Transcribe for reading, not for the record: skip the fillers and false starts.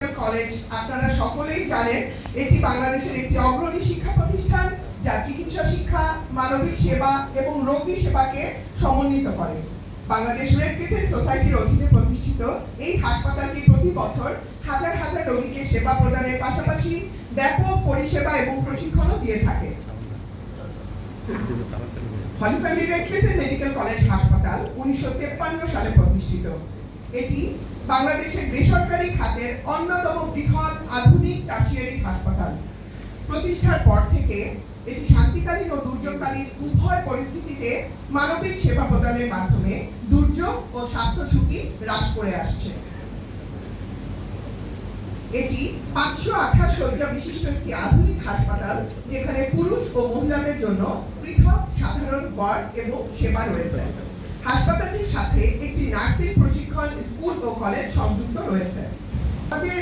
College আপনারা সকলেই জানেন এটি বাংলাদেশের একটি অগ্রণী শিক্ষা প্রতিষ্ঠান যা চিকিৎসা শিক্ষা, মানবিক সেবা এবং রোগী সেবাকে সমন্বিত করে। বাংলাদেশ রেড ক্রিসেন্ট সোসাইটির অধীনে প্রতিষ্ঠিত এই হাসপাতালটি প্রতি বছর হাজার হাজার রোগীকে সেবা প্রদানের পাশাপাশি ব্যাপক পরিষেবা এবং প্রশিক্ষণও দিয়ে থাকে। Holy Family Red Crescent Medical College হাসপাতাল 1953 সালে প্রতিষ্ঠিত। এটি বাংলাদেশের বেসরকারি খাতের অন্যতম বৃহৎ আধুনিক টারশিয়ারি হাসপাতাল। প্রতিষ্ঠার পর থেকে এটি শান্তিকালীন ও দুর্যোগকালীন উভয় পরিস্থিতিতে মানবিক সেবা প্রদানের মাধ্যমে দুর্যোগ ও স্বাস্থ্য ঝুঁকি হ্রাস করে আসছে। এটি 528 শয্যা বিশিষ্ট একটি আধুনিক হাসপাতাল, যেখানে পুরুষ ও মহিলাদের জন্য পৃথক সাধারণ ওয়ার্ড এবং সেবা রয়েছে। হাসপাতালটির সাথে একটি নার্সিং প্রশিক্ষণ স্কুল ও কলেজ সংযুক্ত রয়েছে। আমাদের